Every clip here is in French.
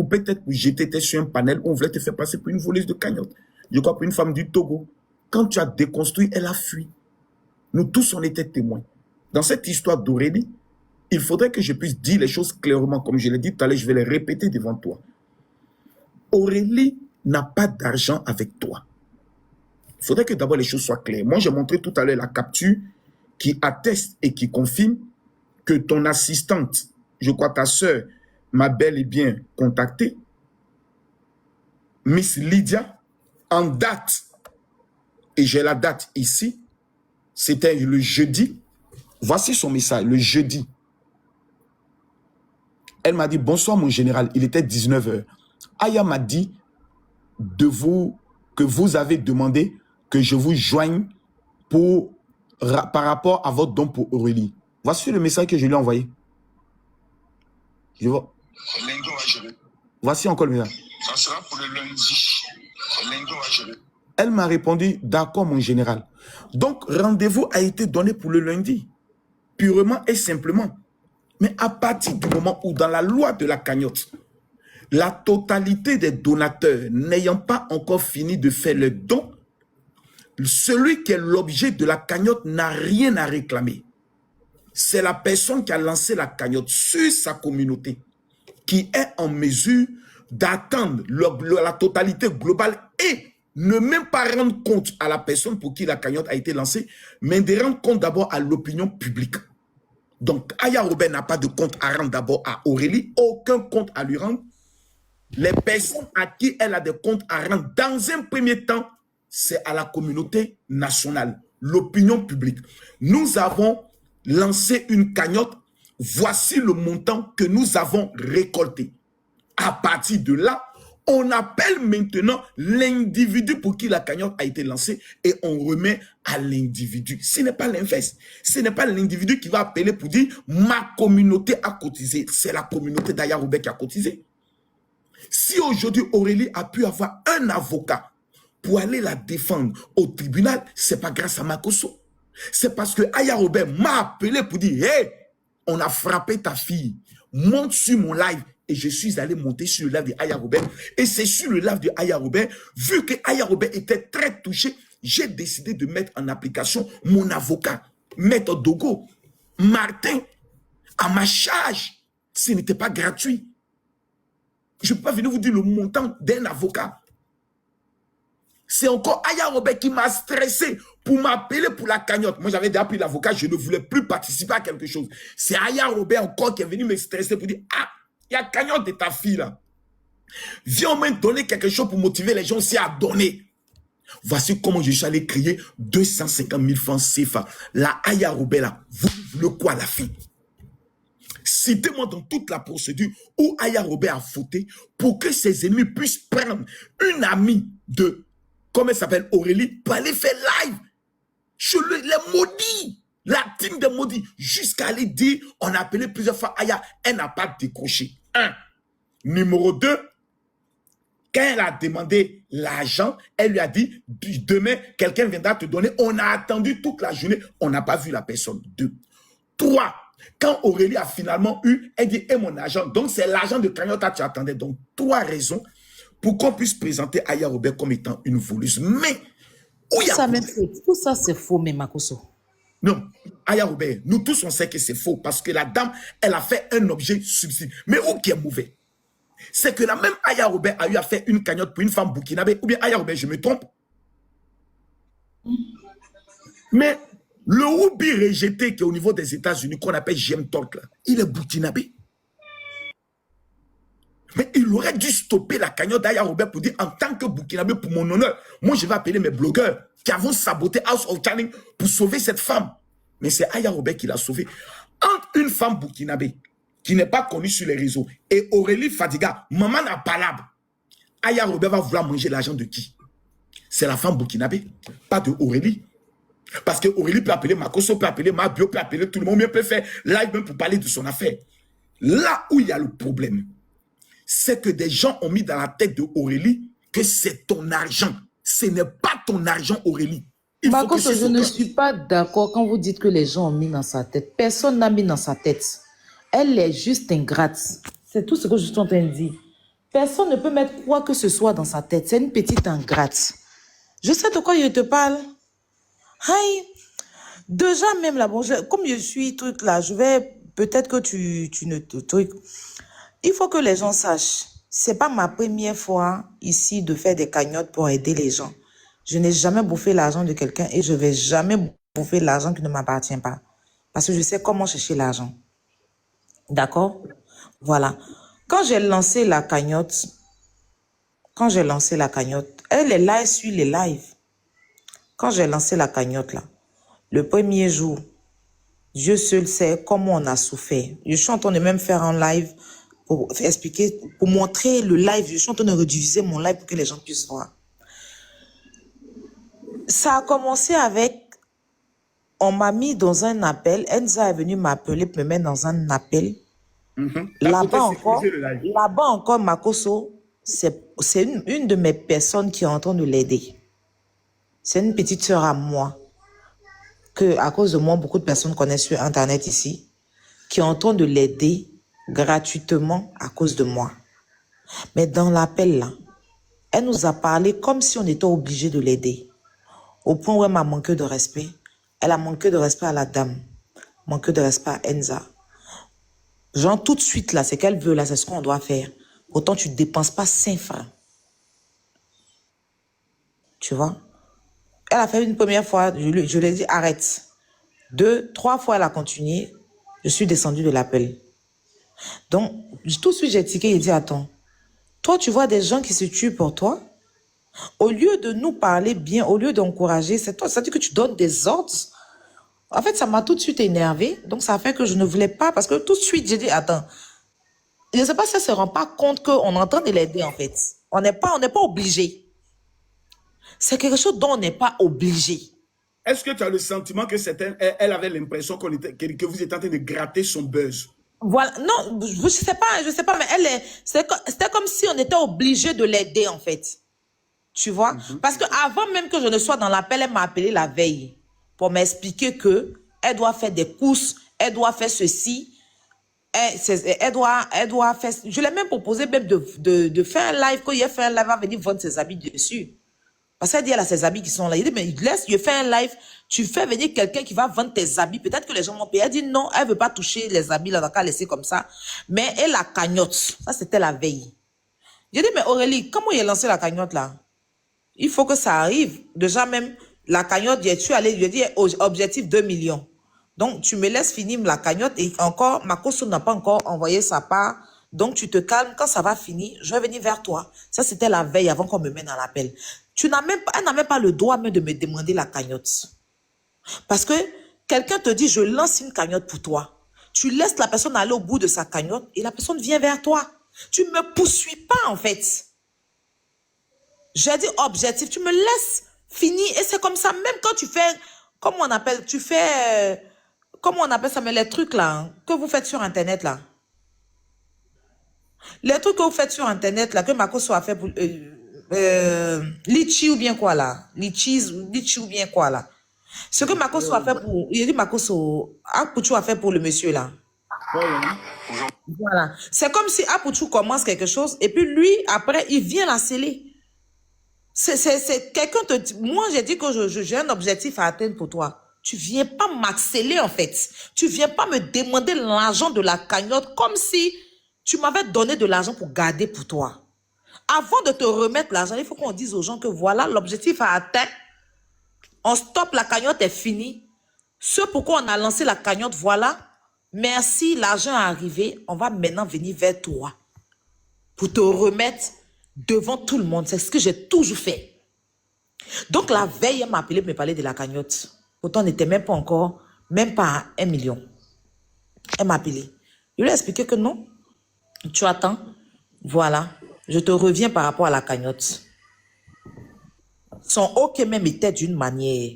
couper tête pour jeter tête sur un panel, on voulait te faire passer pour une voleuse de cagnotte. Je crois pour une femme du Togo. Quand tu as déconstruit, elle a fui. Nous tous, on était témoins. Dans cette histoire d'Aurélie, il faudrait que je puisse dire les choses clairement. Comme je l'ai dit tout à l'heure, je vais les répéter devant toi. Aurélie n'a pas d'argent avec toi. Il faudrait que d'abord les choses soient claires. Moi, j'ai montré tout à l'heure la capture qui atteste et qui confirme que ton assistante, je crois ta sœur, m'a bel et bien contacté. Miss Lydia, en date, et j'ai la date ici, c'était le jeudi. Voici son message, le jeudi. Elle m'a dit, bonsoir mon général, il était 19 h. Aya m'a dit que vous avez demandé que je vous joigne par rapport à votre don pour Aurélie. Voici le message que je lui ai envoyé. Je vois. Voici encore le message. Ça sera pour le lundi. Lundi, on va gérer. Elle m'a répondu, d'accord mon général. Donc, rendez-vous a été donné pour le lundi. Purement et simplement. Mais à partir du moment où dans la loi de la cagnotte, la totalité des donateurs n'ayant pas encore fini de faire le don, celui qui est l'objet de la cagnotte n'a rien à réclamer. C'est la personne qui a lancé la cagnotte sur sa communauté qui est en mesure d'attendre la totalité globale et ne même pas rendre compte à la personne pour qui la cagnotte a été lancée, mais de rendre compte d'abord à l'opinion publique. Donc, Aya Robert n'a pas de compte à rendre d'abord à Aurélie, aucun compte à lui rendre. Les personnes à qui elle a des comptes à rendre dans un premier temps, c'est à la communauté nationale, l'opinion publique. Nous avons lancé une cagnotte, voici le montant que nous avons récolté. À partir de là, on appelle maintenant l'individu pour qui la cagnotte a été lancée et on remet à l'individu. Ce n'est pas l'inverse. Ce n'est pas l'individu qui va appeler pour dire « ma communauté a cotisé ». C'est la communauté d'Aya Robert qui a cotisé. Si aujourd'hui Aurélie a pu avoir un avocat pour aller la défendre au tribunal, ce n'est pas grâce à Makosso. C'est parce que Aya Robert m'a appelé pour dire « hey, on a frappé ta fille, monte sur mon live ». Et je suis allé monter sur le live de Aya Robert. Et c'est sur le live de Aya Robert, vu que Aya Robert était très touché, j'ai décidé de mettre en application mon avocat, Maître Dogo, Martin, à ma charge. Ce n'était pas gratuit. Je ne peux pas venir vous dire le montant d'un avocat. C'est encore Aya Robert qui m'a stressé pour m'appeler pour la cagnotte. Moi, j'avais déjà pris l'avocat, je ne voulais plus participer à quelque chose. C'est Aya Robert encore qui est venu me stresser pour dire « ah, il y a cagnotte de ta fille là. Viens au moins donner quelque chose pour motiver les gens aussi à donner. » Voici comment je suis allé crier 250 000 francs CFA. La Aya Robert là, vous voulez quoi la fille? Citez-moi dans toute la procédure où Aya Robert a fauté pour que ses ennemis puissent prendre une amie de, comment elle s'appelle, Aurélie, pour aller faire live. Je les maudis. La team des maudits, jusqu'à aller dire, on a appelé plusieurs fois Aya, elle n'a pas décroché. 1. Numéro 2, quand elle a demandé l'argent, elle lui a dit, demain, quelqu'un viendra te donner. On a attendu toute la journée, on n'a pas vu la personne. 2. 3. Quand Aurélie a finalement eu, elle dit, et mon argent. Donc, c'est l'argent de cagnotte que tu attendais. Donc, 3 raisons pour qu'on puisse présenter Aya Robert comme étant une voleuse. Mais, où il y a tout ça, c'est faux, mais Makosso. Non, Aya Robert, nous tous on sait que c'est faux parce que la dame, elle a fait un objet subtil. Mais où qui est mauvais? C'est que la même Aya Robert a eu à faire une cagnotte pour une femme burkinabé. Ou bien Aya Robert, je me trompe. Mais le Woubi rejeté qui est au niveau des États-Unis, qu'on appelle GM Talk, là, il est burkinabé. Mais il aurait dû stopper la cagnotte d'Aya Robert pour dire en tant que burkinabé, pour mon honneur, moi je vais appeler mes blogueurs qui avons saboté House of Channing pour sauver cette femme. Mais c'est Aya Robert qui l'a sauvée. Entre une femme burkinabé qui n'est pas connue sur les réseaux et Aurélie Fadiga, maman n'a pas l'arbre, Aya Robert va vouloir manger l'argent de qui? C'est la femme burkinabé, pas de Aurélie. Parce que Aurélie peut appeler Makosso, peut appeler Mabio, peut appeler tout le monde, même peut faire live même pour parler de son affaire. Là où il y a le problème, c'est que des gens ont mis dans la tête de Aurélie que c'est ton argent. Ce n'est pas ton argent, Aurélie. Makosso, je ne suis pas d'accord quand vous dites que les gens ont mis dans sa tête. Personne n'a mis dans sa tête. Elle est juste ingrate. C'est tout ce que je suis en train de dire. Personne ne peut mettre quoi que ce soit dans sa tête. C'est une petite ingrate. Je sais de quoi je te parle. Aïe. Déjà même là, bon, comme je suis truc là, je vais, peut-être que tu ne te truc. Il faut que les gens sachent, c'est pas ma première fois ici de faire des cagnottes pour aider les gens. Je n'ai jamais bouffé l'argent de quelqu'un et je vais jamais bouffer l'argent qui ne m'appartient pas. Parce que je sais comment chercher l'argent. D'accord? Voilà. Quand j'ai lancé la cagnotte, elle est là, elle suit les lives. Quand j'ai lancé la cagnotte là, le premier jour, Dieu seul sait comment on a souffert. Je suis en train de même faire un live pour expliquer, pour montrer le live. Je suis en train de rediffuser mon live pour que les gens puissent voir. Ça a commencé avec, on m'a mis dans un appel. Enza est venue m'appeler pour me mettre dans un appel. Là-bas encore, Makoso, c'est une de mes personnes qui est en train de l'aider. C'est une petite sœur à moi, que à cause de moi, beaucoup de personnes connaissent sur Internet ici, qui est en train de l'aider gratuitement à cause de moi. Mais dans l'appel là, elle nous a parlé comme si on était obligé de l'aider. Au point où elle m'a manqué de respect. Elle a manqué de respect à la dame. Manqué de respect à Enza. Genre tout de suite là, c'est qu'elle veut là, c'est ce qu'on doit faire. Autant tu ne dépenses pas 5 francs. Tu vois? Elle a fait une première fois, je lui ai dit arrête. 2, 3 fois elle a continué. Je suis descendue de l'appel. Donc, tout de suite j'ai tiqué et dit attends. Toi, tu vois des gens qui se tuent pour toi. Au lieu de nous parler bien, au lieu d'encourager, c'est toi, ça dit que tu donnes des ordres. En fait, ça m'a tout de suite énervée. Donc, ça a fait que je ne voulais pas, parce que tout de suite, j'ai dit, attends, je ne sais pas si elle ne se rend pas compte qu'on est en train de l'aider, en fait. On n'est pas obligé. C'est quelque chose dont on n'est pas obligé. Est-ce que tu as le sentiment que elle avait l'impression que vous étiez en train de gratter son buzz? Voilà, non, je sais pas, mais c'était comme si on était obligé de l'aider, en fait. Tu vois? Parce que avant même que je ne sois dans l'appel, elle m'a appelé la veille pour m'expliquer que elle doit faire des courses, elle doit faire ceci, elle doit faire... Je l'ai même proposé même de faire un live. Quand il a fait un live, elle va venir vendre ses habits dessus. Parce qu'elle dit, elle a ses habits qui sont là. Il dit, mais laisse, je fais un live, tu fais venir quelqu'un qui va vendre tes habits. Peut-être que les gens vont payer. Elle dit, non, elle veut pas toucher les habits, là, elle va laisser comme ça. Mais elle la cagnotte. Ça, c'était la veille. J'ai dit, mais Aurélie, comment il a lancé la cagnotte, là? Il faut que ça arrive. Déjà même, la cagnotte, je suis allée, je dis, objectif 2 millions. Donc, tu me laisses finir la cagnotte et encore, Makoso n'a pas encore envoyé sa part. Donc, tu te calmes. Quand ça va finir, je vais venir vers toi. Ça, c'était la veille avant qu'on me mette dans l'appel. Elle n'a même pas le droit même de me demander la cagnotte. Parce que quelqu'un te dit, je lance une cagnotte pour toi. Tu laisses la personne aller au bout de sa cagnotte et la personne vient vers toi. Tu ne me poursuis pas, en fait. J'ai dit objectif, tu me laisses finir et c'est comme ça, même quand tu fais, comment on appelle, comment on appelle ça, mais les trucs là, hein, que vous faites sur Internet là. Les trucs que vous faites sur Internet là, que Makoso a fait pour, Litchi ou bien quoi là, Litchi ou bien quoi là. Ce que Makoso a fait pour, il a dit Makoso, Apuchu a fait pour le monsieur là. Voilà. C'est comme si Apuchu commence quelque chose et puis lui, après, il vient la sceller. C'est quelqu'un te dit, moi j'ai dit que j'ai un objectif à atteindre pour toi. Tu viens pas m'accélérer en fait. Tu viens pas me demander l'argent de la cagnotte comme si tu m'avais donné de l'argent pour garder pour toi. Avant de te remettre l'argent, il faut qu'on dise aux gens que voilà, l'objectif à atteindre. On stoppe, la cagnotte est finie. Ce pourquoi on a lancé la cagnotte, voilà. Merci, l'argent est arrivé. On va maintenant venir vers toi pour te remettre devant tout le monde. C'est ce que j'ai toujours fait. Donc la veille, elle m'a appelé pour me parler de la cagnotte. Pourtant, on n'était même pas encore, même pas à 1 million. Elle m'a appelé. Je lui ai expliqué que non. Tu attends. Voilà. Je te reviens par rapport à la cagnotte. Son ok même était d'une manière.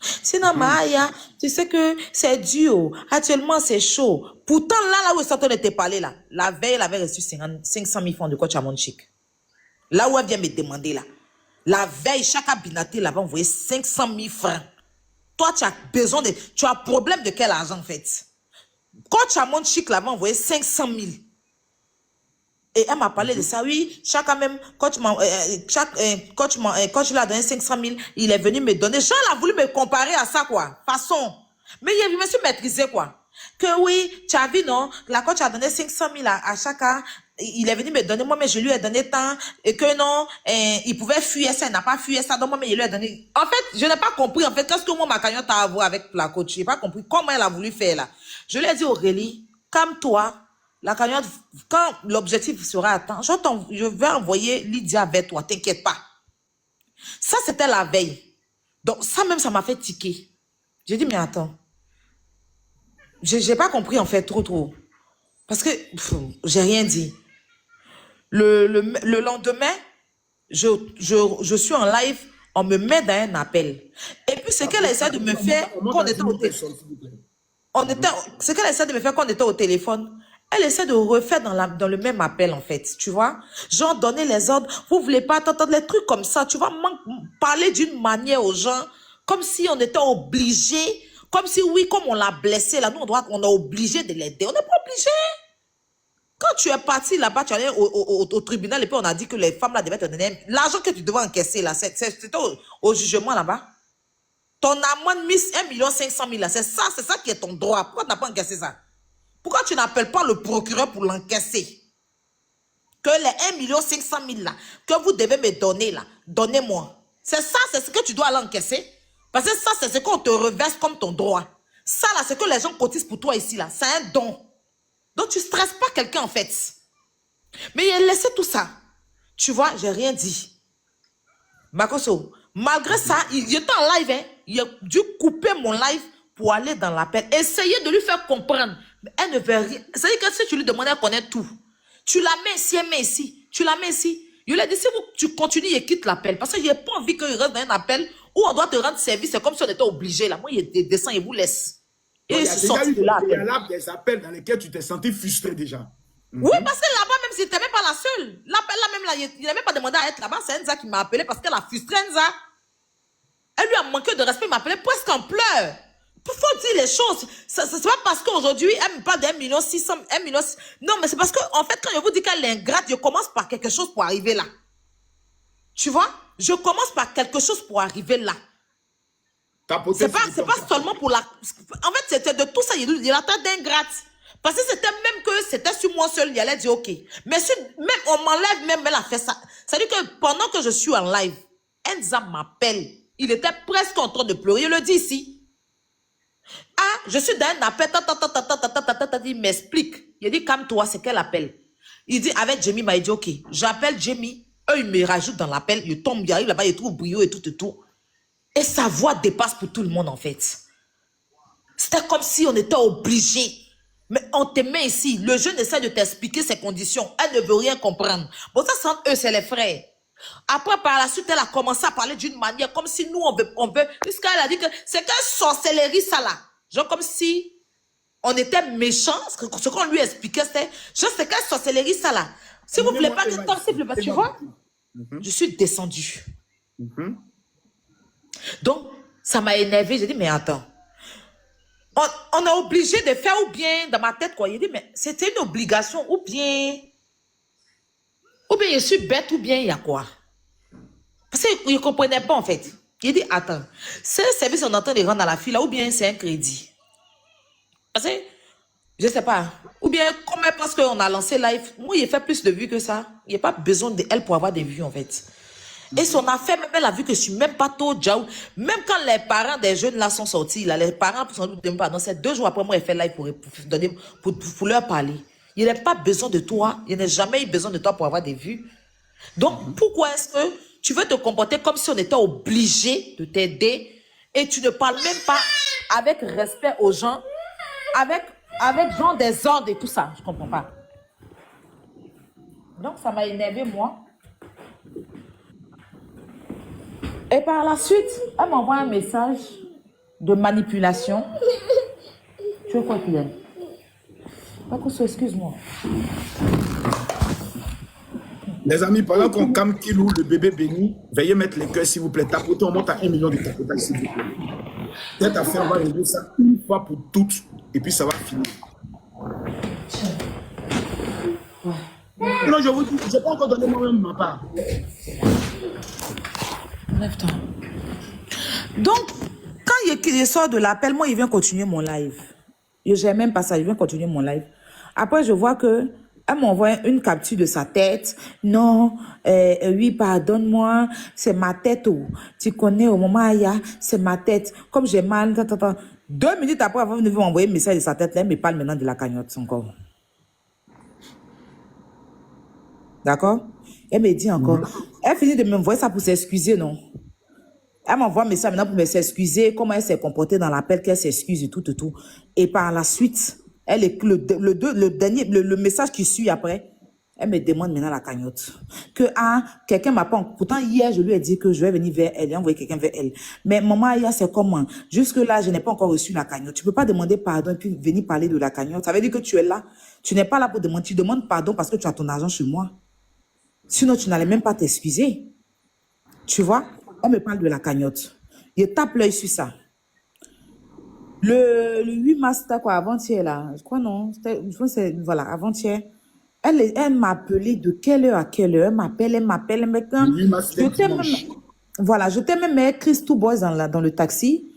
Sinon, Maya, tu sais que c'est dur. Actuellement, c'est chaud. Pourtant, là où elle était parlé, là, la veille, elle avait reçu 500 000 francs de coach à mon chic. Là où elle vient me demander, là. La veille, chaque abinaté, là, va envoyer 500 000 francs. Toi, tu as besoin de... Tu as problème de quel argent, en fait? Coach à mon chic, là, va envoyer 500 000. Et elle m'a parlé de ça. Oui, chacun même, quand tu lui as donné 500 000, il est venu me donner. Jean a voulu me comparer à ça, quoi. Façon. Mais je me suis maîtrisé, quoi. Que oui, tu as vu, non? Là, quand tu as donné 500 000 à chacun, il est venu me donner, moi, mais je lui ai donné tant, et que non, il pouvait fuir ça, il n'a pas fui ça, donc moi, mais je lui ai donné. En fait, je n'ai pas compris, en fait, qu'est-ce que moi, ma cagnotte a à voir avec la coach. Je n'ai pas compris comment elle a voulu faire, là. Je lui ai dit, Aurélie, calme-toi. La cagnotte, quand l'objectif sera atteint, je vais envoyer Lydia avec toi, t'inquiète pas. Ça, c'était la veille. Donc, ça même, ça m'a fait tiquer. J'ai dit, mais attends. J'ai pas compris, en fait, trop. Parce que, j'ai rien dit. Le lendemain, je suis en live, on me met dans un appel. Et puis, ce qu'elle essaie de me faire, quand on était au téléphone, ce qu'elle essaie de me faire quand on était au téléphone, elle essaie de refaire dans le même appel, en fait, tu vois. Genre, donner les ordres, vous voulez pas t'entendre les trucs comme ça, tu vois, parler d'une manière aux gens, comme si on était obligé, comme si, oui, comme on l'a blessé, là, nous, on est obligé de l'aider. On n'est pas obligé. Quand tu es parti là-bas, tu allais au tribunal et puis on a dit que les femmes là devaient te donner l'argent que tu devais encaisser là, c'était au jugement là-bas. Ton amende mise 1 500 000 là, c'est ça qui est ton droit. Pourquoi tu n'as pas encaissé ça? Pourquoi tu n'appelles pas le procureur pour l'encaisser? Que les 1 500 000 là, que vous devez me donner là, donnez-moi. C'est ça, c'est ce que tu dois aller encaisser. Parce que ça, c'est ce qu'on te reverse comme ton droit. Ça là, c'est que les gens cotisent pour toi ici là. C'est un don. Donc tu ne stresses pas quelqu'un en fait. Mais il a laissé tout ça. Tu vois, j'ai rien dit. Makoso, malgré ça, il était en live. Hein, il a dû couper mon live pour aller dans l'appel. Essayer de lui faire comprendre. Mais elle ne veut rien. C'est-à-dire que si tu lui demandes, elle connaît tout. Tu la mets ici, elle met ici. Tu la mets ici. Je lui ai dit, si tu continues et quitte l'appel. Parce que je n'ai pas envie qu'il reste dans un appel où on doit te rendre service. C'est comme si on était obligé. Là. Moi, il descend et vous laisse. Et il y a déjà eu des appels dans lesquels tu t'es senti frustré déjà. Oui, parce que là-bas, même si tu n'étais même pas la seule. L'appel là, même là, il n'a même pas demandé à être là-bas. C'est Enza qui m'a appelé parce qu'elle a frustré Enza. Elle lui a manqué de respect, il m'a appelé presque en pleurs. Il faut dire les choses. Ce n'est pas parce qu'aujourd'hui, elle me parle d'1 600 000, 1 million. Non, mais c'est parce que, en fait, quand je vous dis qu'elle est ingrate, je commence par quelque chose pour arriver là. Tu vois? Je commence par quelque chose pour arriver là. C'est pas seulement pour la... En fait, c'était de tout ça, il a tête d'ingrate. Parce que c'était même que c'était sur moi seul, il allait dire ok. Mais si même on m'enlève, même elle a fait ça. C'est-à-dire que pendant que je suis en live, Enza m'appelle. Il était presque en train de pleurer. Il le dit ici. Ah, je suis dans un appel. Il m'explique. Il dit calme-toi, c'est quel appel? Il dit avec Jamie, il dit ok. J'appelle Jamie. Eux, ils me rajoutent dans l'appel. Il tombe, il arrive là-bas, il trouve brio et tout. Et sa voix dépasse pour tout le monde en fait. C'était comme si on était obligé. Mais on te met ici. Le jeune essaie de t'expliquer ses conditions. Elle ne veut rien comprendre. Bon, ça, c'est eux, c'est les frères. Après, par la suite, elle a commencé à parler d'une manière comme si nous, on veut. Puisqu'elle a dit que c'est quelle sorcellerie, ça là. Genre comme si on était méchants. Ce qu'on lui expliquait, c'était, genre, c'est quelle sorcellerie, ça là. Si vous ne voulez pas que tant, s'il vous plaît, tu vois, je suis descendue. Donc, ça m'a énervé. J'ai dit, mais attends. On est obligé de faire ou bien, dans ma tête, quoi. Il dit, mais c'était une obligation, ou bien je suis bête, ou bien il y a quoi? Parce qu'il ne comprenait pas, en fait. Il dit, attends, c'est un service qu'on est en train de rendre à la fille, là, ou bien c'est un crédit? Parce que, je ne sais pas. Ou bien, comme elle pense qu'on a lancé live, moi, il fait plus de vues que ça. Il n'y a pas besoin d'elle pour avoir des vues, en fait. Et son affaire, même elle a vu que je suis même pas trop jaou. Même quand les parents des jeunes là sont sortis, là, les parents sont dit, pardon, c'est 2 jours après moi, elle fait live pour leur parler. Il n'a pas besoin de toi. Il n'a jamais eu besoin de toi pour avoir des vues. Donc, pourquoi est-ce que tu veux te comporter comme si on était obligé de t'aider et tu ne parles même pas avec respect aux gens, avec genre des ordres et tout ça? Je comprends pas. Donc, ça m'a énervé, moi. Et par la suite, elle m'envoie un message de manipulation. Tu veux quoi, Kylian? Excuse-moi. Les amis, pendant qu'on calme Kilou, le bébé béni, veuillez mettre les cœurs, s'il vous plaît. Tapoter, on monte à 1 million de tapotage, s'il vous plaît. Cette affaire, on va régler ça une fois pour toutes, et puis ça va finir. Ouais. Non, je vous dis, je n'ai pas encore donné moi-même ma part. Lève-toi. Donc, quand il sort de l'appel, moi, il vient continuer mon live. J'ai même pas ça, il vient continuer mon live. Après, je vois que elle m'envoie une capture de sa tête. Non, oui, pardonne-moi, c'est ma tête. Oh. Tu connais, au moment Aya, c'est ma tête. Comme j'ai mal, 2 minutes après avoir venu m'envoyer un message de sa tête, là, elle me parle maintenant de la cagnotte encore. D'accord? Elle me dit encore. Elle finit de m'envoyer ça pour s'excuser, non? Elle m'envoie un message maintenant pour s'excuser, comment elle s'est comportée dans l'appel, qu'elle s'excuse et tout, tout, tout. Et par la suite, le message qui suit après, elle me demande maintenant la cagnotte. Que, quelqu'un m'a pas... Pourtant, hier, je lui ai dit que je vais venir vers elle, et envoyer quelqu'un vers elle. Mais maman, hier, c'est comment? Jusque-là, je n'ai pas encore reçu la cagnotte. Tu peux pas demander pardon et puis venir parler de la cagnotte. Ça veut dire que tu es là. Tu n'es pas là pour demander. Tu demandes pardon parce que tu as ton argent chez moi. Sinon, tu n'allais même pas t'excuser. Tu vois? On me parle de la cagnotte. Je tape l'œil sur ça. Le 8 mars, c'était quoi, avant-hier, là? Je crois non. Je pense que c'est, voilà, avant-hier. Elle m'a appelé de quelle heure à quelle heure? Elle m'appelle. Maintenant, Le 8 mars, c'était dimanche. voilà, je t'ai même écrit tout boys dans le taxi.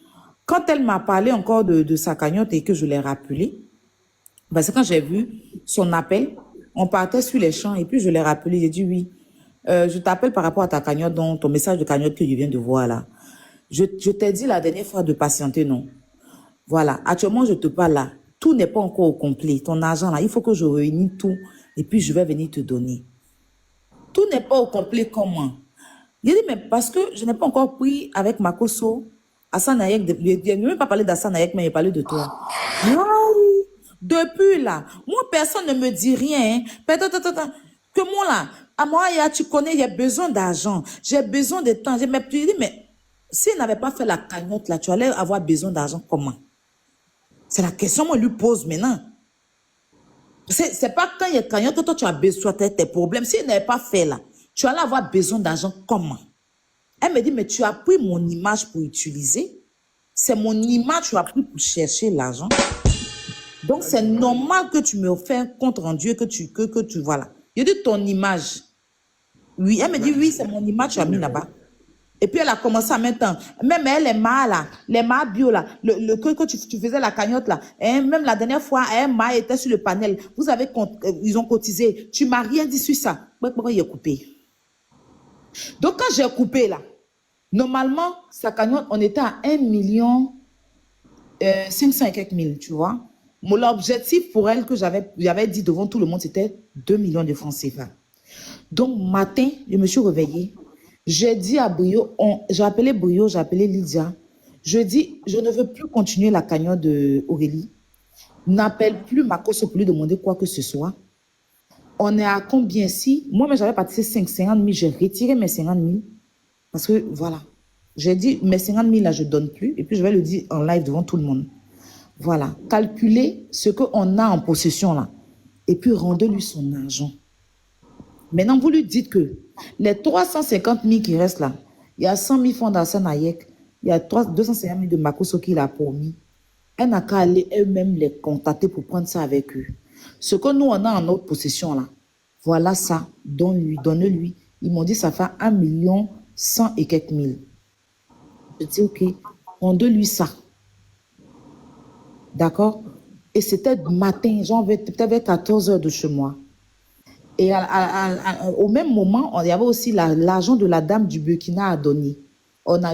Quand elle m'a parlé encore de sa cagnotte et que je l'ai rappelé, parce que quand j'ai vu son appel, on partait sur les champs et puis je l'ai rappelé. J'ai dit oui. Je t'appelle par rapport à ta cagnotte, donc ton message de cagnotte que je viens de voir là. Je t'ai dit la dernière fois de patienter, non? Voilà, actuellement je te parle là. Tout n'est pas encore au complet. Ton argent là, il faut que je réunisse tout et puis je vais venir te donner. Tout n'est pas au complet comment? J'ai dit, mais parce que je n'ai pas encore pris avec Makoso, Hassan Ayek, je n'ai même pas parlé d'Hassan Ayek, mais il parlait de toi. Non, depuis là, moi personne ne me dit rien. Que moi là, à moi, tu connais, j'ai besoin d'argent, j'ai besoin de temps. J'ai dit, mais s'il n'avait pas fait la cagnotte là, tu allais avoir besoin d'argent comment? C'est la question qu'on lui pose maintenant. C'est pas quand il y a cagnotte que toi tu as besoin de tes problèmes. S'il n'avait pas fait là, tu allais avoir besoin d'argent comment? Elle me dit, mais tu as pris mon image pour utiliser. C'est mon image que tu as pris pour chercher l'argent. Donc, c'est normal que tu me fais un compte rendu et que tu voilà. Je dis ton image. Oui, elle me dit, oui, c'est mon image que tu as mis là-bas. Et puis, elle a commencé à mettre, même elle, les mains là, les mains bio là, que tu faisais la cagnotte là, et même la dernière fois, un m'a était sur le panel. Vous avez, ils ont cotisé. Tu m'as rien dit sur ça. Pourquoi il a coupé? Donc, quand j'ai coupé là, normalement, sa cagnotte, on était à 1 million 500 et quelques mille, tu vois. L'objectif pour elle que j'avais dit devant tout le monde, c'était 2 millions de francs CFA. Donc, matin, je me suis réveillée. J'ai dit à Brio, j'ai appelé Brio, j'ai appelé Lydia. Je dis, je ne veux plus continuer la cagnotte d'Aurélie. N'appelle plus Makoso pour lui demander quoi que ce soit. On est à combien ici? Moi, j'avais participé 50 000, j'ai retiré mes 50 000. Parce que, voilà, j'ai dit, mes 50 000 là, je ne donne plus. Et puis, je vais le dire en live devant tout le monde. Voilà, calculez ce qu'on a en possession là. Et puis, rendez-lui son argent. Maintenant, vous lui dites que les 350 000 qui restent là, il y a 100 000 francs d'Hassan Ayek, il y a 250 000 de Makoso qui l'a promis. Elle n'a qu'à aller elle-même les contacter pour prendre ça avec eux. Ce que nous, on a en notre possession là, voilà ça, donne-lui. Ils m'ont dit ça fait 1 million 100 et quelques mille. Je dis, ok, rendez-lui ça. D'accord? Et c'était matin, genre peut-être vers 14 h de chez moi. Et au même moment, il y avait aussi l'argent de la dame du Burkina à donner.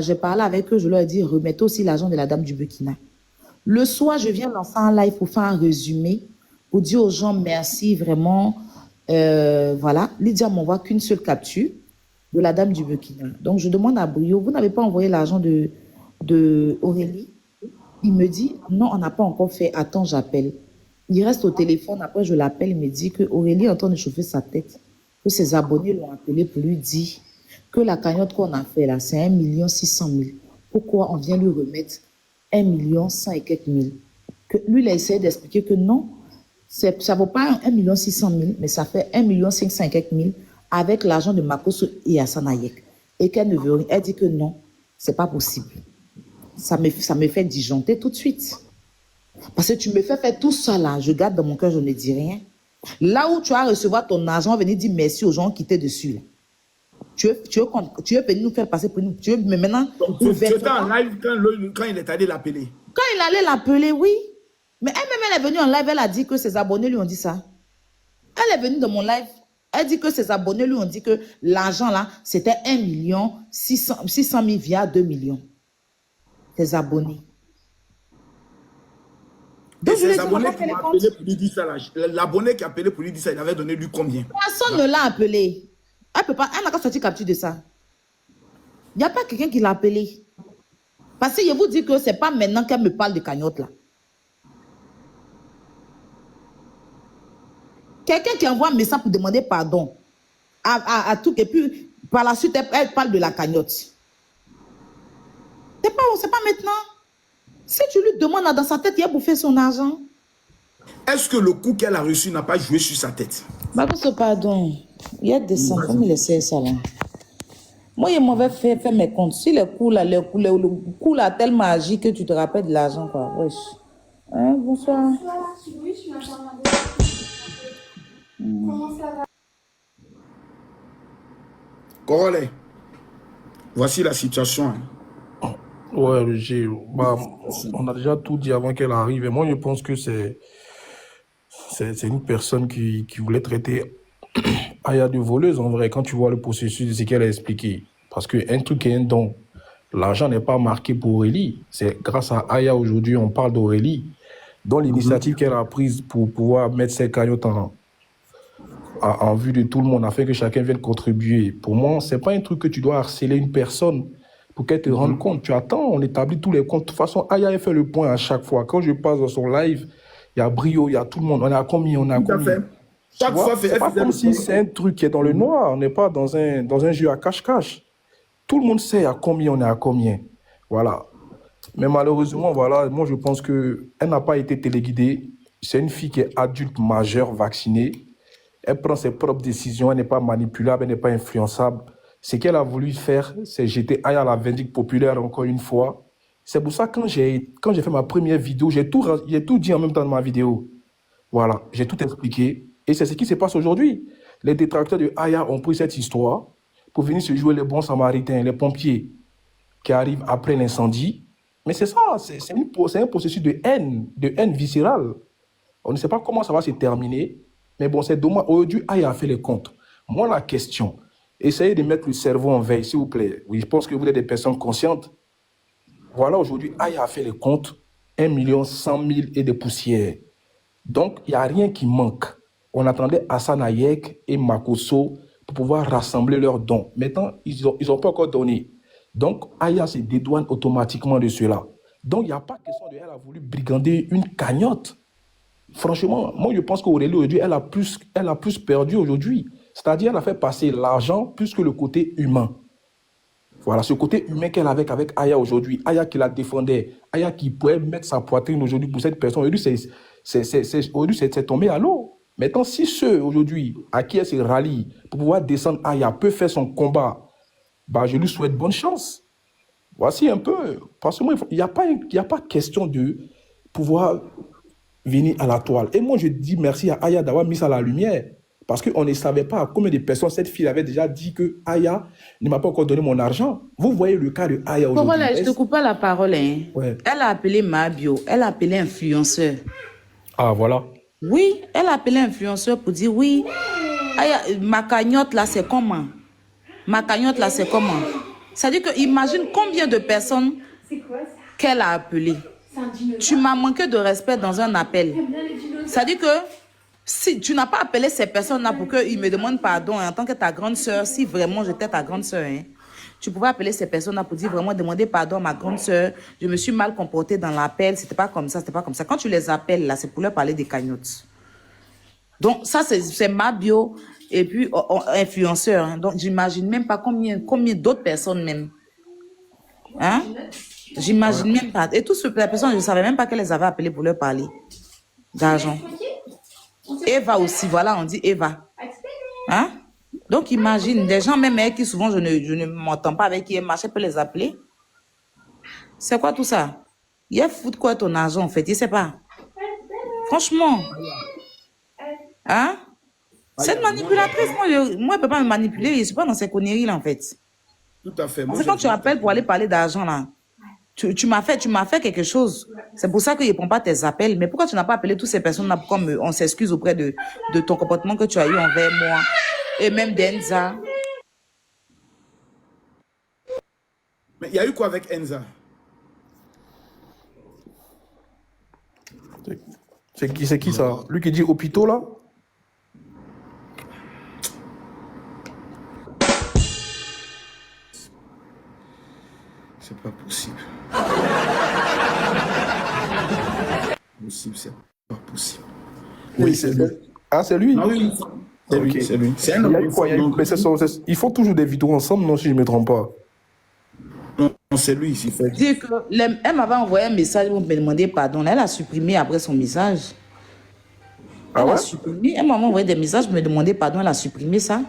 J'ai parlé avec eux, je leur ai dit, remettez aussi l'argent de la dame du Burkina. Le soir, je viens lancer un live pour faire un résumé, pour dire aux gens merci, vraiment. Voilà, Lydia m'envoie qu'une seule capture de la dame du Burkina. Donc, je demande à Brio, vous n'avez pas envoyé l'argent de Aurélie? Il me dit, non, on n'a pas encore fait, attends, j'appelle. Il reste au téléphone, après je l'appelle, il me dit que Aurélie est en train de chauffer sa tête, que ses abonnés l'ont appelé pour lui dire que la cagnotte qu'on a fait là, c'est 1 600 000. Pourquoi on vient lui remettre 1 100 et quelques mille? Que lui, il a essayé d'expliquer que non, ça ne vaut pas 1 600 000, mais ça fait 1 500 et quelques mille avec l'argent de Makoso et Hassan Ayek. Et qu'elle ne veut rien. Elle dit que non, c'est pas possible. Ça me fait disjoncter tout de suite. Parce que tu me fais faire tout ça là, je garde dans mon cœur, je ne dis rien. Là où tu vas recevoir ton argent, venir dire merci aux gens qui étaient dessus. Là. Tu veux venir nous faire passer pour nous. Tu veux, mais maintenant, Donc, tu étais en live quand il est allé l'appeler. Quand il allait l'appeler, oui. Mais elle-même, elle est venue en live, elle a dit que ses abonnés lui ont dit ça. Elle est venue dans mon live, elle dit que ses abonnés lui ont dit que l'argent là, c'était 1 600 000 via 2 millions. Ses abonnés. Donc, et ses abonnés qui m'ont appelé pour lui dire ça, l'abonné qui a appelé pour lui dire ça, il avait donné lui combien? Personne ne l'a appelé. Elle n'a pas sorti capture de ça. Il n'y a pas quelqu'un qui l'a appelé. Parce que je vous dis que ce n'est pas maintenant qu'elle me parle de cagnotte là. Quelqu'un qui envoie un message pour demander pardon à tout, et puis par la suite, elle parle de la cagnotte. C'est pas maintenant. Si tu lui demandes dans sa tête, il a bouffé son argent. Est-ce que le coup qu'elle a reçu n'a pas joué sur sa tête? Pardon. Il y a des cents, comment il essaie ça là? Moi, je m'avais fait mes comptes. Si le coup là, a tellement agi que tu te rappelles de l'argent, quoi. Wesh. Hein, bonsoir. Corolé, voici la situation. Hein. Ouais, on a déjà tout dit avant qu'elle arrive. Et moi, je pense que c'est une personne qui voulait traiter Aya de voleuse, en vrai, quand tu vois le processus de ce qu'elle a expliqué. Parce qu'un truc est un don. L'argent n'est pas marqué pour Aurélie. C'est grâce à Aya, aujourd'hui, on parle d'Aurélie, dont l'initiative qu'elle a prise pour pouvoir mettre ses cagnottes en vue de tout le monde, afin que chacun vienne contribuer. Pour moi, c'est pas un truc que tu dois harceler une personne pour qu'elle te rende compte. Tu attends, on établit tous les comptes. De toute façon, Aya a fait le point à chaque fois. Quand je passe dans son live, il y a Brio, il y a tout le monde. On est à combien? On est à combien? Chaque fois, c'est pas comme si c'est un truc qui est dans le noir. On n'est pas dans un jeu à cache-cache. Tout le monde sait à combien on est à combien. Voilà. Mais malheureusement, voilà, moi je pense qu'elle n'a pas été téléguidée. C'est une fille qui est adulte, majeure, vaccinée. Elle prend ses propres décisions. Elle n'est pas manipulable, elle n'est pas influençable. Ce qu'elle a voulu faire, c'est jeter Aya à la vindicte populaire encore une fois. C'est pour ça que quand j'ai fait ma première vidéo, j'ai tout dit en même temps dans ma vidéo. Voilà, j'ai tout expliqué. Et c'est ce qui se passe aujourd'hui. Les détracteurs de Aya ont pris cette histoire pour venir se jouer les bons samaritains, les pompiers qui arrivent après l'incendie. Mais c'est ça, c'est un processus de haine viscérale. On ne sait pas comment ça va se terminer. Mais bon, c'est dommage. Aujourd'hui, Aya a fait les comptes. Moi, la question, essayez de mettre le cerveau en veille, s'il vous plaît. Oui, je pense que vous êtes des personnes conscientes. Voilà, aujourd'hui, Aya a fait les comptes. 1 100 000 et des poussières. Donc, il n'y a rien qui manque. On attendait Hassan Hayek et Makosso pour pouvoir rassembler leurs dons. Maintenant, ils ont pas encore donné. Donc, Aya se dédouane automatiquement de cela. Donc, il n'y a pas question de elle a voulu brigander une cagnotte. Franchement, moi, je pense qu'Aurélie, aujourd'hui, elle a plus perdu aujourd'hui. C'est-à-dire, elle a fait passer l'argent plus que le côté humain. Voilà, ce côté humain qu'elle avait avec Aya aujourd'hui. Aya qui la défendait. Aya qui pouvait mettre sa poitrine aujourd'hui pour cette personne. Aujourd'hui, c'est tombé à l'eau. Maintenant, si ceux aujourd'hui à qui elle se rallie pour pouvoir descendre Aya peut faire son combat, bah, je lui souhaite bonne chance. Voici un peu. Parce que moi, il n'y a pas question de pouvoir venir à la toile. Et moi, je dis merci à Aya d'avoir mis ça à la lumière. Parce qu'on ne savait pas à combien de personnes cette fille avait déjà dit que Aya ne m'a pas encore donné mon argent. Vous voyez le cas de Aya aujourd'hui. Voilà, je ne te coupe pas la parole. Hein. Ouais. Elle a appelé Mabio, elle a appelé influenceur. Ah, voilà. Oui, elle a appelé influenceur pour dire oui, Aya, ma cagnotte là, c'est comment? Ma cagnotte là, c'est comment? C'est-à-dire que imagine combien de personnes qu'elle a appelées. Tu m'as manqué de respect dans un appel. C'est-à-dire que si tu n'as pas appelé ces personnes-là pour qu'ils me demandent pardon en tant que ta grande sœur, si vraiment j'étais ta grande sœur, hein, tu pouvais appeler ces personnes-là pour dire vraiment demander pardon à ma grande sœur, je me suis mal comportée dans l'appel, c'était pas comme ça, c'était pas comme ça. Quand tu les appelles là, c'est pour leur parler des cagnottes. Donc ça, c'est ma bio et puis influenceur. Hein. Donc j'imagine même pas combien d'autres personnes même. Hein? J'imagine même pas. Et toutes ces personnes, je ne savais même pas qu'elles les avaient appelées pour leur parler d'argent. Eva aussi, voilà, on dit Eva. Hein? Donc imagine, des gens même qui souvent je ne m'entends pas avec qui marché peut les appeler. C'est quoi tout ça? Il y a foutre quoi ton argent en fait, je sais pas. Franchement. Hein? C'est une manipulatrice. Moi, elle peut pas me manipuler. Je suis pas dans ces conneries, là, en fait. Tout à fait. En Moi, fait, j'ai quand tu dit- appelles pour aller parler d'argent, là, tu m'as fait quelque chose. C'est pour ça que je ne prends pas tes appels. Mais pourquoi tu n'as pas appelé toutes ces personnes-là comme on s'excuse auprès de ton comportement que tu as eu envers moi et même d'Enza? Mais il y a eu quoi avec Enza? C'est qui ça? Lui qui dit hôpitaux là? C'est pas possible. Possible, c'est pas possible. Oui, c'est lui. Ah, c'est lui? Ah oui, c'est lui, Ok. c'est lui. C'est un Il y a homme. eu quoi? Mais ils font toujours des vidéos ensemble, non, si je ne me trompe pas. Non, c'est lui, il fait. Dire que elle m'avait envoyé un message pour me demander pardon. Elle a supprimé après son message. Ah Elle a ouais? supprimé. Elle m'avait envoyé des messages pour me demander pardon. Elle a supprimé ça.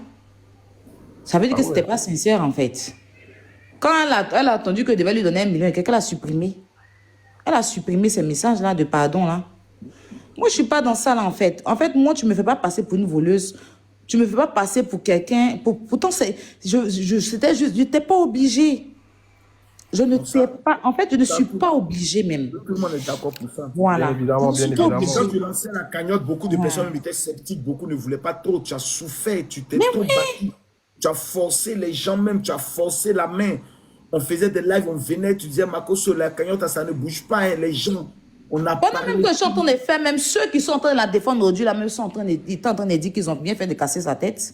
Ça veut dire que c'était pas sincère, en fait. Quand elle a attendu que je devais lui donner 1 million et qu'elle a supprimé. Elle a supprimé ces messages-là de pardon, là. Moi, je suis pas dans ça, là, en fait. En fait, moi, tu me fais pas passer pour une voleuse. Tu me fais pas passer pour quelqu'un. Pourtant, c'était juste, je n'étais pas obligée. Je ne t'ai pas, en fait, je ne suis pas obligée même. Tout le monde est d'accord pour ça. Voilà. Bien évidemment, Je ne bien suis pas évidemment. Quand obligée. tu lançais la cagnotte, beaucoup de personnes étaient sceptiques, beaucoup ne voulaient pas trop. Tu as souffert, tu t'es trop battu. Tu as forcé les gens même, tu as forcé la main. On faisait des lives, on venait, tu disais, Marco, sur la cagnotte, ça ne bouge pas, hein, les gens. On a Pendant parlé. même que je suis en train de faire, même ceux qui sont en train de la défendre aujourd'hui, là, même sont en train de, ils étaient en train de dire qu'ils ont bien fait de casser sa tête.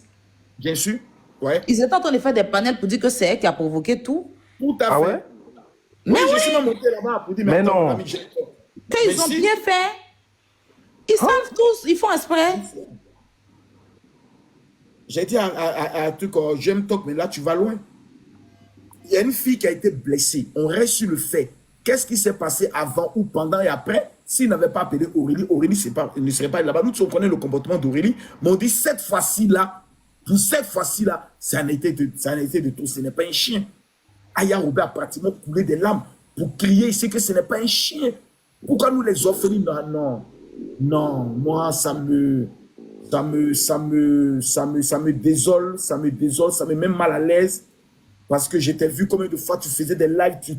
Bien sûr, ouais. Ils étaient en train de faire des panels pour dire que c'est elle qui a provoqué tout. Tout à Ah fait. ouais? Mais je suis même monté là-bas pour dire, Mais attends, non. mon ami, j'ai- Qu'ils Mais ont si. bien fait. Ils savent tous, ils font exprès. J'ai dit à un truc, j'aime talk, mais là, tu vas loin. Il y a une fille qui a été blessée. On reste sur le fait. Qu'est-ce qui s'est passé avant ou pendant et après? S'il n'avait pas appelé Aurélie, Aurélie ne serait pas là-bas. Nous, on connaît le comportement d'Aurélie, mais on dit cette fois-ci-là, pour cette fois-ci-là, ça en était de tout. Ce n'est pas un chien. Aya Robert a pratiquement coulé des larmes pour crier ici que ce n'est pas un chien. Pourquoi nous les orphelines? Non, moi, ça me désole, ça me met mal à l'aise. Parce que j'étais vu combien de fois tu faisais des lives, tu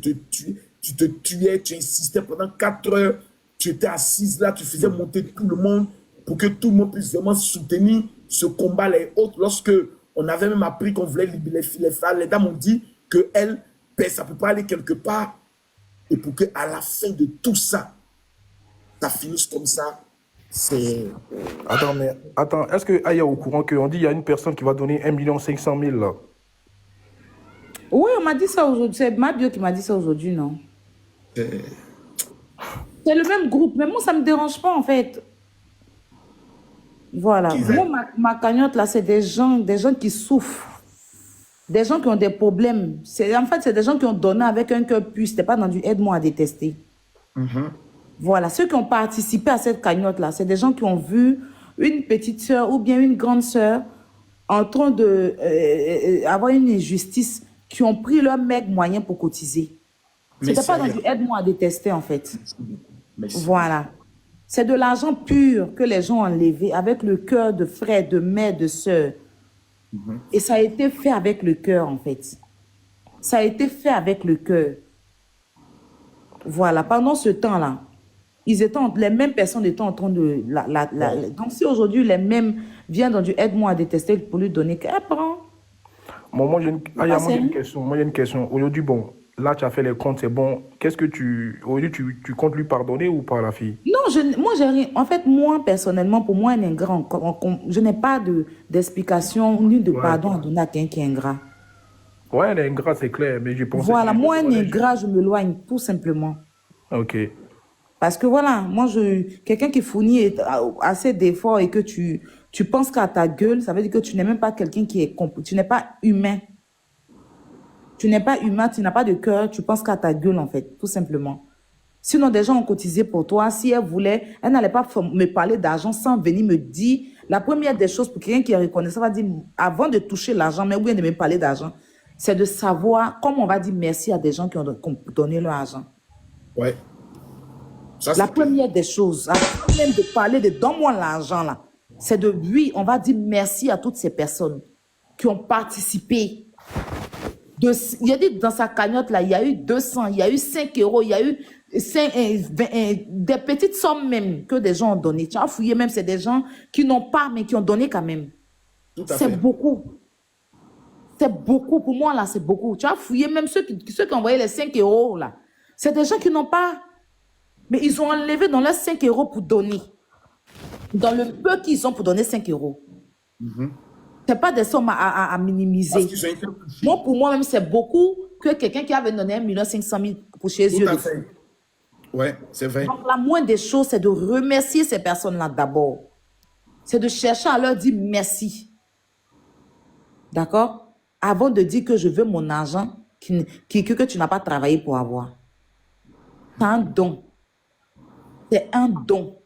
te tuais, tu insistais pendant 4 heures, tu étais assise là, tu faisais monter tout le monde pour que tout le monde puisse vraiment soutenir ce combat les autres. Lorsque on avait même appris qu'on voulait libérer les femmes, les dames ont dit que elles, ben, ça ne peut pas aller quelque part. Et pour qu'à la fin de tout ça, ça finisse comme ça, c'est... Attends, est-ce que Aya est au courant qu'on dit qu'il y a une personne qui va donner 1 500 000 là? Oui, on m'a dit ça aujourd'hui. C'est Mabio qui m'a dit ça aujourd'hui, non? C'est le même groupe. Mais moi, ça ne me dérange pas, en fait. Voilà. Moi, ma cagnotte, là, c'est des gens qui souffrent. Des gens qui ont des problèmes. En fait, c'est des gens qui ont donné avec un cœur pur. Ce n'était pas dans du aide-moi à détester. Voilà. Ceux qui ont participé à cette cagnotte-là, c'est des gens qui ont vu une petite sœur ou bien une grande sœur en train d'avoir une injustice, qui ont pris leur mec moyen pour cotiser. C'était pas dans du aide-moi à détester, en fait. Merci. Voilà. C'est de l'argent pur que les gens ont enlevé avec le cœur de frères, de mères, de sœurs. Et ça a été fait avec le cœur, en fait. Ça a été fait avec le cœur. Voilà. Pendant ce temps-là, les mêmes personnes étaient en train de... Donc, si aujourd'hui, les mêmes viennent dans du aide-moi à détester pour lui donner... Elle prend. Moi, j'ai une question. Aujourd'hui, bon, là, tu as fait les comptes, c'est bon. Qu'est-ce que aujourd'hui, tu comptes lui pardonner ou pas, la fille? Non, moi, j'ai rien. En fait, moi, personnellement, pour moi, un ingrat, je n'ai pas d'explication ni de pardon à donner à quelqu'un qui est ingrat. Ouais, elle est ingrat, c'est clair, mais je pense... Voilà, moi, un ingrat, je m'éloigne, tout simplement. Ok. Parce que voilà, moi, quelqu'un qui fournit assez d'efforts et que tu penses qu'à ta gueule, ça veut dire que tu n'es même pas quelqu'un qui est... Tu n'es pas humain. Tu n'es pas humain, tu n'as pas de cœur, tu penses qu'à ta gueule, en fait, tout simplement. Sinon, des gens ont cotisé pour toi. Si elle voulait, elle n'allait pas me parler d'argent sans venir me dire... La première des choses pour quelqu'un qui est reconnaissant, va dire, avant de toucher l'argent, mais ou bien de me parler d'argent, c'est de savoir comment on va dire merci à des gens qui ont donné leur argent. Ouais. Ça, La première des choses, avant même de parler de donne-moi l'argent, là, C'est de oui, on va dire merci à toutes ces personnes qui ont participé. Il y a dit dans sa cagnotte là, il y a eu 200, il y a eu 5 euros, il y a eu 5, des petites sommes même que des gens ont donné. Tu as fouillé même, c'est des gens qui n'ont pas, mais qui ont donné quand même. Tout à C'est fait. beaucoup. C'est beaucoup. Pour moi là, c'est beaucoup. Tu as fouillé même ceux qui ont envoyé les 5 euros là. C'est des gens qui n'ont pas, mais ils ont enlevé dans leurs 5 euros pour donner. Dans le peu qu'ils ont pour donner 5 euros. Ce n'est pas des sommes à Parce minimiser. qu'ils ont été touchés. Moi, pour moi-même, c'est beaucoup que quelqu'un qui avait donné 1 500 000 pour chez Tout eux. à fait. Ouais, c'est vrai. Donc, la moindre des choses, c'est de remercier ces personnes-là d'abord. C'est de chercher à leur dire merci. D'accord? Avant de dire que je veux mon argent que tu n'as pas travaillé pour avoir. C'est un don. C'est un don.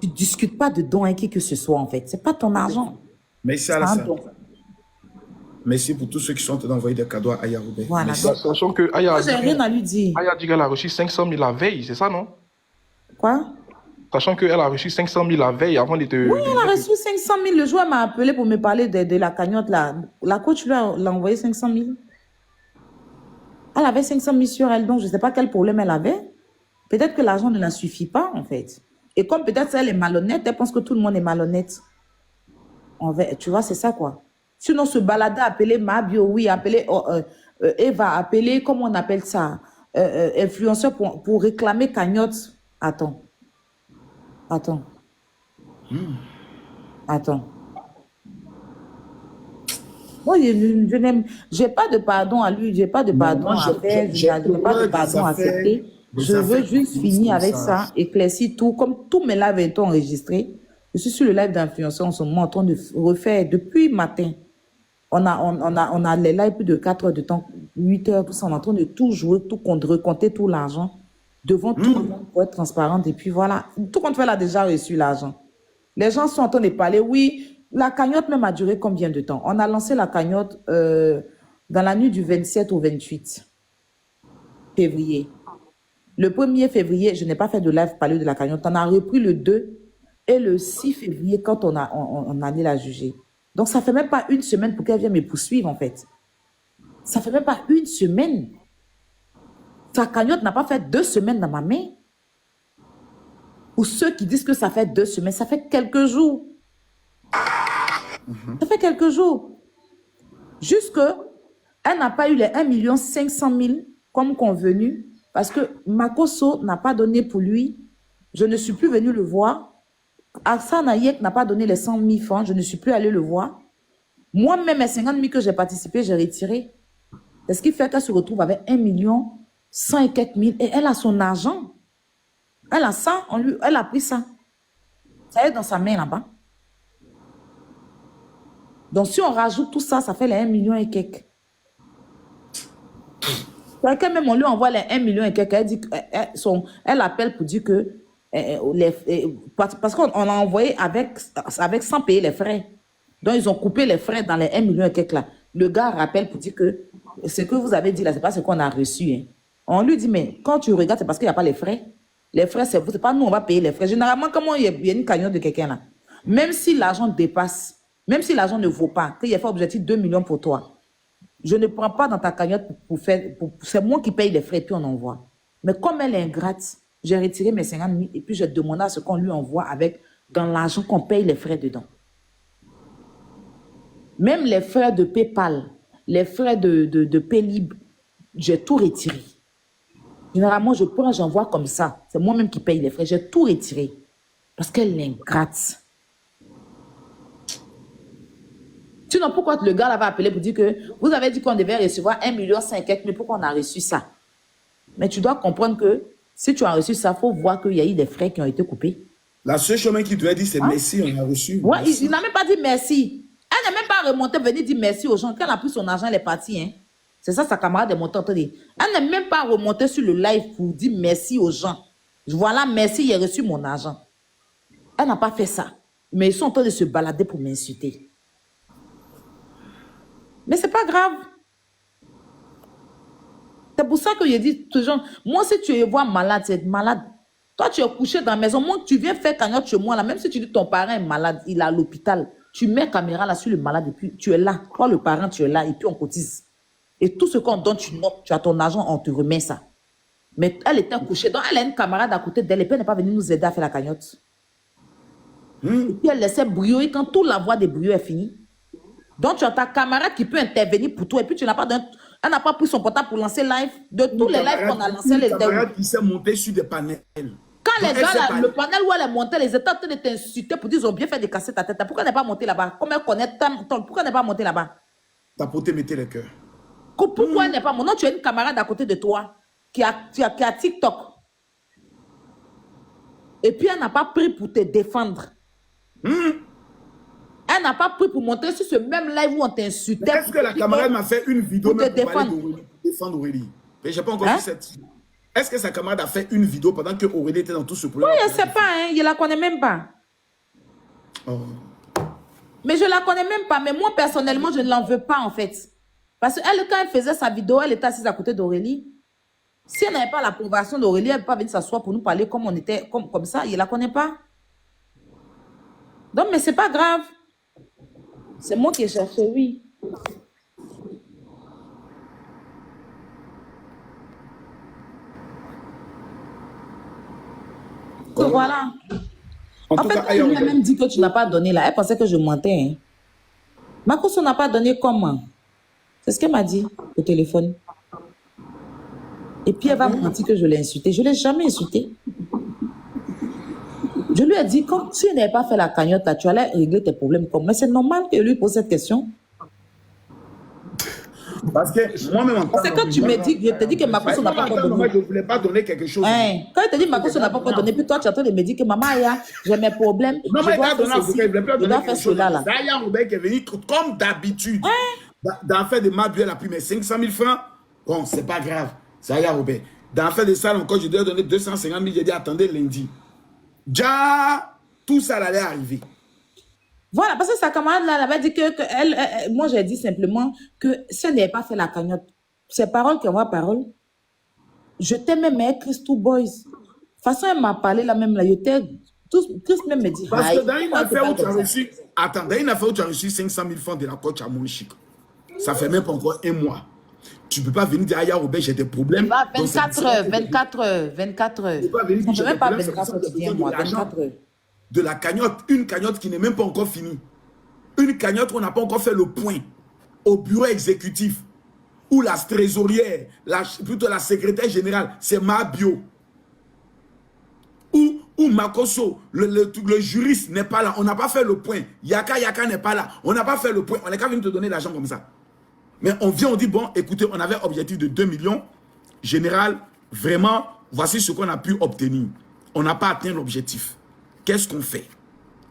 Tu ne discutes pas de don avec qui que ce soit, en fait. Ce n'est pas ton argent. Merci C'est un Alassane. don. Merci pour tous ceux qui sont en train d'envoyer des cadeaux à Aya Robert. Voilà. Merci. Donc, Sachant que Aya moi, a j'ai dit rien à lui dire. Aya dit qu'elle a reçu 500 000 la veille, c'est ça, non? Quoi? Sachant qu'elle a reçu 500 000 la veille avant de te... Oui, elle a reçu 500 000. Le joueur m'a appelé pour me parler de la cagnotte là. La coach lui a envoyé 500 000. Elle avait 500 000 sur elle, donc je ne sais pas quel problème elle avait. Peut-être que l'argent ne la suffit pas, en fait. Et comme peut-être elle est malhonnête, elle pense que tout le monde est malhonnête. Tu vois, c'est ça, quoi. Sinon, se balader, appeler Mabio, oui, appeler Eva, appeler, comment on appelle ça, influenceur pour réclamer cagnotte. Attends. Moi, je n'aime, j'ai pas de pardon à lui, j'ai pas de pardon moi, à faire, je n'ai pas de pardon à accepter. Je veux juste finir avec ça, éclaircir tout, comme tous mes lives étant enregistrés. Je suis sur le live d'influenceur en ce moment en train de refaire depuis matin. On a les lives plus de 4 heures de temps, 8 heures, tout ça. On est en train de tout jouer, tout recompter tout l'argent devant tout le monde pour être transparente. Et puis voilà, tout compte fait, elle a déjà reçu l'argent. Les gens sont en train de parler. Oui, la cagnotte même a duré combien de temps? On a lancé la cagnotte dans la nuit du 27 au 28 février. Le 1er février, je n'ai pas fait de live parler de la cagnotte. On a repris le 2 et le 6 février quand on allait la juger. Donc, ça ne fait même pas une semaine pour qu'elle vienne me poursuivre, en fait. Ça ne fait même pas une semaine. Sa cagnotte n'a pas fait 2 semaines dans ma main. Ou ceux qui disent que ça fait 2 semaines, ça fait quelques jours. Ça fait quelques jours. Jusque, elle n'a pas eu les 1 500 000 comme convenu, parce que Makoso n'a pas donné pour lui. Je ne suis plus venue le voir. Hassan Ayek n'a pas donné les 100 000 francs. Je ne suis plus allée le voir. Moi-même, les 50 000 que j'ai participé, j'ai retiré. C'est ce qui fait qu'elle se retrouve avec 1 100 et quelques mille. Et elle a son argent. Elle a ça, elle a pris ça. Ça est dans sa main là-bas. Donc, si on rajoute tout ça, ça fait les 1 million et quelques. Quelqu'un même, on lui envoie les 1 million et quelques. Elle dit, elle appelle pour dire que, parce qu'on a envoyé avec sans payer les frais. Donc, ils ont coupé les frais dans les 1 million et quelques là. Le gars rappelle pour dire que ce que vous avez dit là, ce n'est pas ce qu'on a reçu. Hein. On lui dit, mais quand tu regardes, c'est parce qu'il n'y a pas les frais. Les frais, c'est vous, c'est pas nous, on va payer les frais. Généralement, comment il y a une cagnotte de quelqu'un là, même si l'argent dépasse, même si l'argent ne vaut pas, qu'il y a fait objectif 2 millions pour toi, je ne prends pas dans ta cagnotte pour faire, c'est moi qui paye les frais et puis on envoie. Mais comme elle est ingrate, j'ai retiré mes 50 000 et puis j'ai demandé à ce qu'on lui envoie avec, dans l'argent qu'on paye les frais dedans. Même les frais de PayPal, les frais de Paylib, j'ai tout retiré. Généralement, je prends, j'envoie comme ça. C'est moi-même qui paye les frais. J'ai tout retiré. Parce qu'elle est ingrate. Sinon, pourquoi le gars l'avait appelé pour dire que vous avez dit qu'on devait recevoir 1 500 000, mais pourquoi on a reçu ça? Mais tu dois comprendre que si tu as reçu ça, il faut voir qu'il y a eu des frais qui ont été coupés. La seule chose qu'il doit dire, c'est merci, on a reçu. Ouais, il n'a même pas dit merci. Elle n'a même pas remonté, venir dire merci aux gens. Quand elle a pris son argent, elle est partie. Hein. C'est ça, sa camarade est montée. Elle n'a même pas remonté sur le live pour dire merci aux gens. Voilà, merci, j'ai reçu mon argent. Elle n'a pas fait ça. Mais ils sont en train de se balader pour m'insulter. Mais c'est pas grave. C'est pour ça que je dis toujours, moi, si tu es vois malade, c'est malade. Toi, tu es couché dans la maison. Moi, tu viens faire cagnotte chez moi, là. Même si tu dis ton parent est malade, il est à l'hôpital. Tu mets caméra là sur le malade et puis tu es là. Toi, le parent, tu es là et puis on cotise. Et tout ce qu'on donne, tu notes, tu as ton argent, on te remet ça. Mais elle était couchée. Donc, elle a une camarade à côté d'elle et puis elle n'est pas venue nous aider à faire la cagnotte. Et puis elle laissait brouiller quand toute la voix des brouillons est finie. Donc, tu as ta camarade qui peut intervenir pour toi et puis tu n'as pas donné. Elle n'a pas pris son portable pour lancer live. De tous les lives qu'on a lancés, elle était où? Camarade qui s'est monté sur des panels. Quand Donc, les elle gars, s'est là, pas- le panel où elle est montée, les états en train de t'insulter pour dire qu'ils ont bien fait de casser ta tête. Pourquoi elle n'est pas montée là-bas? Comme elle connaît pourquoi elle n'est pas montée là-bas? T'as poté mettre les cœurs. Pourquoi elle n'est pas montée? Non, tu as une camarade à côté de toi qui a TikTok. Et puis elle n'a pas pris pour te défendre. Elle n'a pas pris pour monter sur ce même live où on t'insultait. Est-ce que la camarade m'a fait une vidéo pour te même pour parler défendre. d'Aurélie, pour défendre Aurélie? Mais j'ai pas encore Hein? vu cette. Est-ce que sa camarade a fait une vidéo pendant que Aurélie était dans tout ce problème? Oui, je ne sais pas, hein, je ne la connais même pas. Oh. Mais je ne la connais même pas. Mais moi, personnellement, je ne l'en veux pas, en fait. Parce qu'elle, quand elle faisait sa vidéo, elle était assise à côté d'Aurélie. Si elle n'avait pas l'approbation d'Aurélie, elle ne peut pas venir s'asseoir pour nous parler comme on était, comme ça. Je ne la connais pas. Donc, mais ce n'est pas grave. C'est moi qui ai cherché, oui. Donc, voilà. En En tout fait, cas, tu lui as même dit que tu n'as pas donné là. Elle pensait que je mentais. Hein. Makoso n'a pas donné comment? C'est ce qu'elle m'a dit au téléphone. Et puis elle va me mentir que je l'ai insulté. Je ne l'ai jamais insulté. Je lui ai dit, quand tu n'avais pas fait la cagnotte là, tu allais régler tes problèmes. Mais c'est normal que lui pose cette question. parce que moi-même en tant C'est quand tu me dis, je te dis que Makoso n'a pas encore donné. je ne voulais pas donner quelque chose. Hein, quand il te dit Makoso n'a pas encore donné, puis toi tu es en train de me dire que maman, j'ai mes problèmes. Non, Je mais il dois a donné faire à ceci, Bouquet, il ne voulait pas je donner dois quelque faire chose. cela là. Zaya Robert qui est venu comme d'habitude. D'en faire de ma elle a pris mes 500 000 francs. Bon, c'est pas grave. Zaya Robert. D'en faire des salles encore, je dois donner 250 000. J'ai dit, attendez lundi. Déjà, tout ça allait arriver. Voilà, parce que sa camarade là, elle avait dit que moi j'ai dit simplement que si elle n'avait pas fait la cagnotte, c'est parole qui envoie parole. Je t'aimais, mais Christou Boys. De toute façon, elle m'a parlé là même là. Chris même me dit. Parce que dans une affaire où tu as reçu, attends, dans une affaire où tu as reçu 500 000 francs de la coach à Monchic, ça fait même pas encore un mois. Tu ne peux pas venir dire, ah, Robert, j'ai des problèmes. 24 heures, 24 heures, 24 heures. Tu ne peux pas venir dire, Je ne j'ai même pas des problèmes, 24 heures, c'est tu viens moi, 24 heures. de la cagnotte, une cagnotte qui n'est même pas encore finie. Une cagnotte où on n'a pas encore fait le point au bureau exécutif, où la trésorière, plutôt la secrétaire générale, c'est ma bio. Où Makoso, le juriste n'est pas là. On n'a pas fait le point. Yaka n'est pas là. On n'a pas fait le point. On n'est qu'à venir te donner l'argent comme ça. Mais on vient, on dit, bon, écoutez, on avait objectif de 2 millions. Général, vraiment, voici ce qu'on a pu obtenir. On n'a pas atteint l'objectif. Qu'est-ce qu'on fait?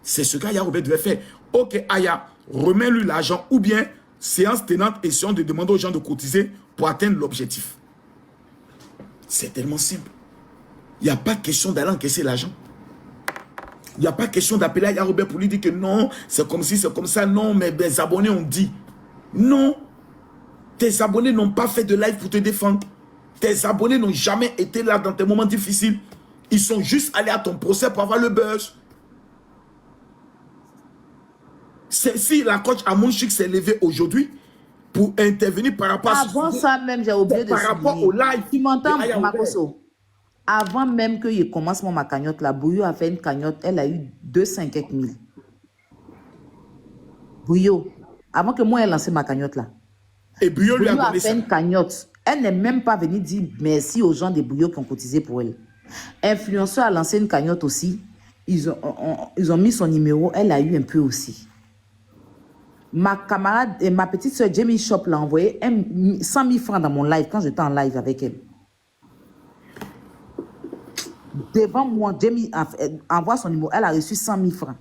C'est ce qu'Aya Robert devait faire. Ok, Aya, remets-lui l'argent ou bien, séance tenante, essayons de demander aux gens de cotiser pour atteindre l'objectif. C'est tellement simple. Il n'y a pas question d'aller encaisser l'argent. Il n'y a pas question d'appeler Aya Robert pour lui dire que non, c'est comme si, c'est comme ça. Non, mais les abonnés ont dit. Non. Tes abonnés n'ont pas fait de live pour te défendre. Tes abonnés n'ont jamais été là dans tes moments difficiles. Ils sont juste allés à ton procès pour avoir le buzz. Si la coach Amonchik s'est levée aujourd'hui pour intervenir par rapport à Avant ça même, j'ai oublié de par rapport au live. Tu m'entends, de Aya Makoso? Avant même que je commence ma cagnotte, la Bouillot a fait une cagnotte, elle a eu 205 000. Bouillot, avant que moi ait lancé ma cagnotte là. Et Bouillot lui a Bouillot a donné fait ça. une cagnotte. Elle n'est même pas venue dire merci aux gens des Bouillot qui ont cotisé pour elle. Influenceur a lancé une cagnotte aussi. Ils ont mis son numéro. Elle a eu un peu aussi. Ma camarade et ma petite soeur Jamie Shop l'a envoyé 100 000 francs dans mon live quand j'étais en live avec elle. Devant moi, Jamie envoie son numéro. Elle a reçu 100 000 francs.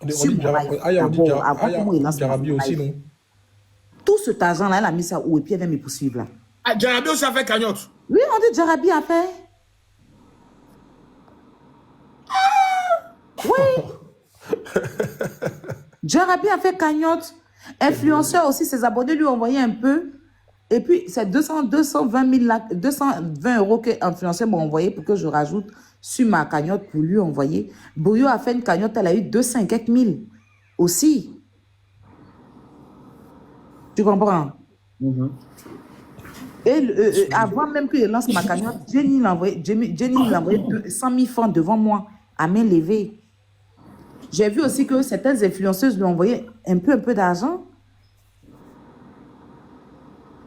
Sur mon live. D'abord, avant que moi, il lance mon aussi, live. non? Tout cet argent-là, elle a mis ça où et puis elle vient me poursuivre là. Ah, Djarabi aussi a fait cagnotte. Oui, on dit Djarabi a fait. Oui. Djarabi a fait cagnotte. Influenceur aussi, ses abonnés lui ont envoyé un peu. Et puis, c'est 220 000 là, 220 euros que l'influenceur m'a envoyé pour que je rajoute sur ma cagnotte pour lui envoyer. Bouillot a fait une cagnotte, elle a eu 200 et quelques mille aussi. Tu comprends? Et avant même que je lance ma cagnotte, Jenny l'a envoyé 100 000 francs devant moi, à main levée. J'ai vu aussi que certaines influenceuses lui ont envoyé un peu d'argent.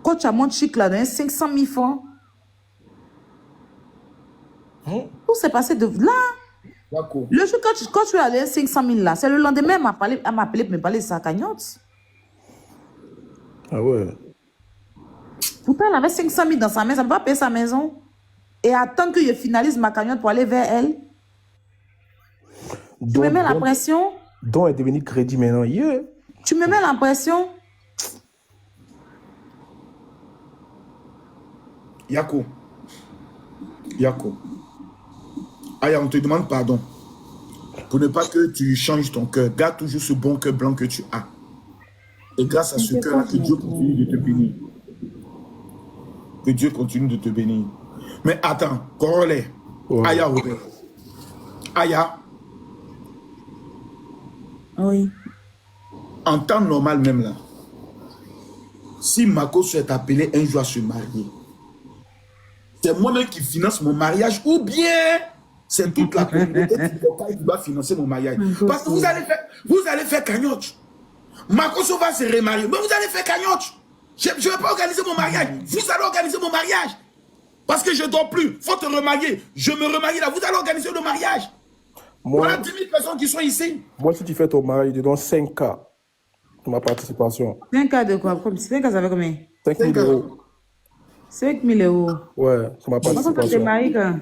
Coach à mon chic là, 500 000 francs. Tout s'est passé de là. D'accord. Le jour quand je suis allé à 500 000 là, c'est le lendemain, elle m'a appelé pour me parler de sa cagnotte. Ah ouais. Pourtant, elle avait 500 000 dans sa main, ça ne va pas payer sa maison. Et attendre que je finalise ma cagnotte pour aller vers elle. Tu me mets la pression. Donc, est devenu crédit maintenant. Yeah. Tu me mets la pression. Yako. Aya, on te demande pardon. Pour ne pas que tu changes ton cœur. Garde toujours ce bon cœur blanc que tu as. Et grâce à ce cœur-là, que Dieu continue de te bénir. Que Dieu continue de te bénir. Mais attends, Corolle. Ouais. Aya, Robert. Aya, Oui. en temps normal même là, si Mako souhaite appeler un jour à se marier, c'est moi-même qui finance mon mariage ou bien c'est toute la communauté qui va financer mon mariage. Parce que vous allez faire cagnotte. Makoso va se remarier, mais vous allez faire cagnotte. Je ne vais pas organiser mon mariage. Vous allez organiser mon mariage. Parce que je ne dors plus. Il faut te remarier. Je me remarie là. Vous allez organiser le mariage. Moi, Voilà 10 000 personnes qui sont ici. moi, si tu fais ton mariage, je te donne 5K de ma participation. 5K de quoi? 5K, ça fait combien? 5 000 euros. 5 000 euros. Ouais, c'est ma Comment ça t'es participation. marié quand?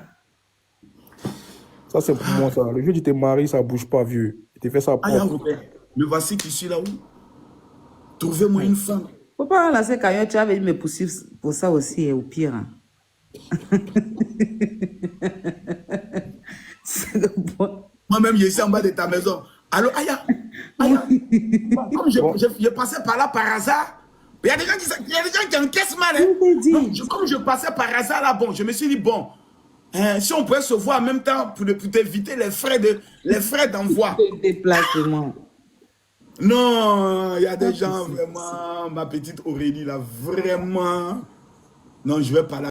Ça, c'est pour moi, ça. Le jour où tu t'es marié, ça ne bouge pas, vieux. Tu fais ça Aya, propre. Robert, le voici qui suis là où? Trouvez-moi une femme. Faut pas lancer cagnotte, tu avais me poursuivre pour ça aussi, au pire. Hein. Moi-même, je suis en bas de ta maison. Alors, Aya, comme je passais par là par hasard, il y a des gens qui encaissent mal. Hein. Donc, comme je passais par hasard là, bon, je me suis dit, bon, si on pouvait se voir en même temps pour t'éviter les frais d'envoi. Déplacement. Non, il y a des gens vraiment, ma petite Aurélie là, vraiment. Non, je vais pas là.